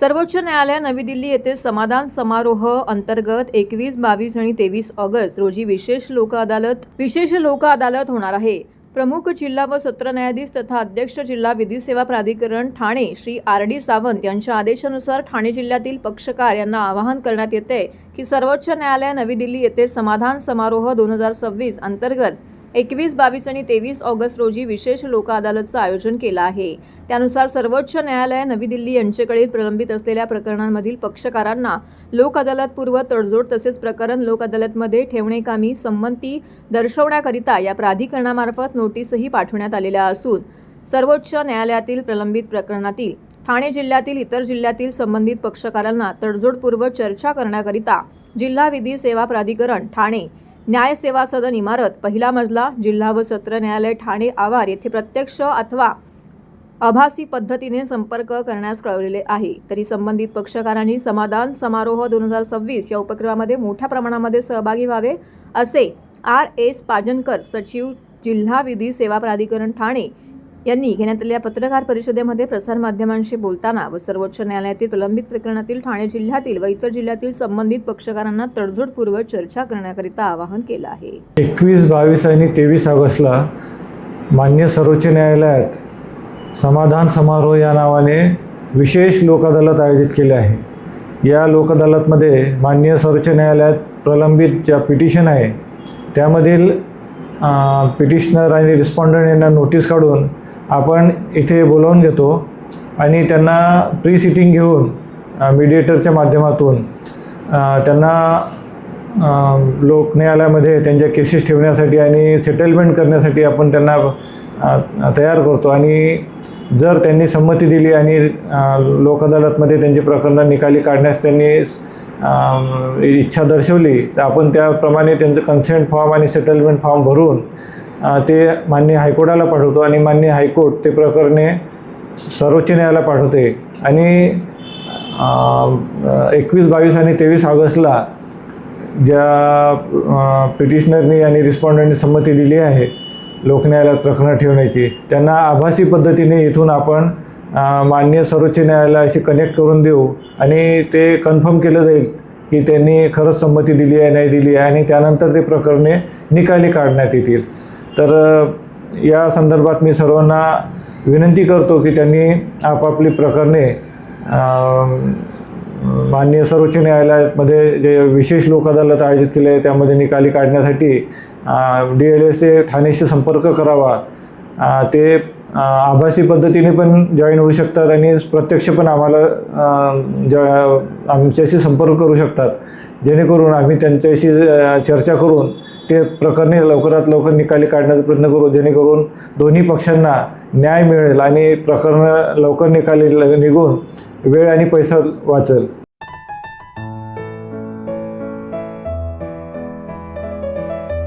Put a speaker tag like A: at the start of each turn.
A: सर्वोच्च न्यायालय नवी दिल्ली येथे समाधान समारोह अंतर्गत 21, 22 आणि 23 ऑगस्ट रोजी विशेष लोक अदालत होणार आहे। प्रमुख जिल्हा व सत्र न्यायाधीश तथा अध्यक्ष जिल्हा विधी सेवा प्राधिकरण ठाणे श्री RD सावंत यांच्या आदेशानुसार ठाणे जिल्ह्यातील पक्षकार यांना आवाहन करण्यात येते की सर्वोच्च न्यायालय नवी दिल्ली येथे समाधान समारोह 2026 अंतर्गत 21, 22 आणि 23 ऑगस्ट रोजी विशेष लोक अदालतचं आयोजन केलं आहे। त्यानुसार सर्वोच्च न्यायालय नवी दिल्ली यांच्याकडील प्रलंबित असलेल्या प्रकरणांमधील पक्षकारांना लोक अदालत पूर्व तडजोड तसेच प्रकरण लोक अदालतमध्ये ठेवणेकामी संमती दर्शवण्याकरिता या प्राधिकरणामार्फत नोटीसही पाठवण्यात आलेल्या असून सर्वोच्च न्यायालयातील प्रलंबित प्रकरणातील ठाणे जिल्ह्यातील इतर जिल्ह्यातील संबंधित पक्षकारांना तडजोडपूर्व चर्चा करण्याकरिता जिल्हा विधी सेवा प्राधिकरण ठाणे न्याय सेवा सदन इमारत पहिला मजला जिल्हा व सत्र न्यायालय ठाणे आवार येथे प्रत्यक्ष अथवा आभासी पद्धतीने संपर्क करण्यास कळवलेले आहे। तरी संबंधित पक्षकारांनी समाधान समारोह 2026 या उपक्रमामध्ये मोठ्या प्रमाणामध्ये सहभागी व्हावे असे RS पाजनकर सचिव जिल्हा विधी सेवा प्राधिकरण ठाणे यांनी घेण्यात आलेल्या पत्रकार परिषदेमध्ये प्रसारमाध्यमांशी बोलताना व सर्वोच्च न्यायालयातील प्रलंबित प्रकरणातील ठाणे जिल्ह्यातील व इतर जिल्ह्यातील संबंधित पक्षकारांना तडजोडपूर्व चर्चा करण्याकरिता आवाहन केलं आहे।
B: 21, 22 आणि 23 ऑगस्टला माननीय सर्वोच्च न्यायालयात समाधान समारोह या नावाने विशेष लोक अदालत आयोजित केले आहे। या लोक अदालतमध्ये माननीय सर्वोच्च न्यायालयात प्रलंबित ज्या पिटिशन आहे त्यामधील पिटिशनर आणि रिस्पॉन्डंट यांना नोटीस काढून आपण इथे बोलावून घेतो आणि त्यांना प्री सिटिंग घेऊन मीडिएटरच्या माध्यमातून त्यांना लोक न्यायालयामध्ये त्यांच्या केसेस ठेवण्यासाठी आणि सेटलमेंट करण्यासाठी आपण त्यांना तयार करतो आणि जर त्यांनी संमती दिली आणि लोक अदालतमध्ये त्यांची प्रकरणं निकाली काढण्यास त्यांनी इच्छा दर्शवली तर आपण त्याप्रमाणे त्यांचं कन्सेंट फॉर्म आणि सेटलमेंट फॉर्म भरून ते माननीय हायकोर्टाला पाठवतो आणि माननीय हायकोर्ट ते प्रकरणे सर्वोच्च न्यायालयाला पाठवते आणि 21, 22 आणि 23 ऑगस्टला ज्या पिटिशनरनी आणि रिस्पॉन्डंटनी संमती दिली आहे लोक न्यायालयात प्रकरणं ठेवण्याची त्यांना आभासी पद्धतीने इथून आपण माननीय सर्वोच्च न्यायालयाशी कनेक्ट करून देऊ आणि ते कन्फर्म केलं जाईल की त्यांनी खरंच संमती दिली आहे नाही दिली आहे आणि त्यानंतर ते प्रकरणे निकाली काढण्यात येतील। तर या संदर्भात मी सर्वांना विनंती करतो की त्यांनी आपापली प्रकरणे माननीय सर्वोच्च न्यायालयामध्ये जे विशेष लोक अदालत आयोजित केले आहे त्यामध्ये निकाली काढण्यासाठी DLSA ठाणेशी संपर्क करावा। ते आभासी पद्धतीने पण जॉईन होऊ शकतात आणि प्रत्यक्ष पण आमच्याशी संपर्क करू शकतात जेणेकरून आम्ही त्यांच्याशी चर्चा करून ते प्रकरणे लवकरात लवकर निकाली काढण्याचा प्रयत्न करू जेणेकरून दोन्ही पक्षांना न्याय मिळेल आणि प्रकरणं लवकर निकाली निघून वेळ आणि पैसा वाचेल।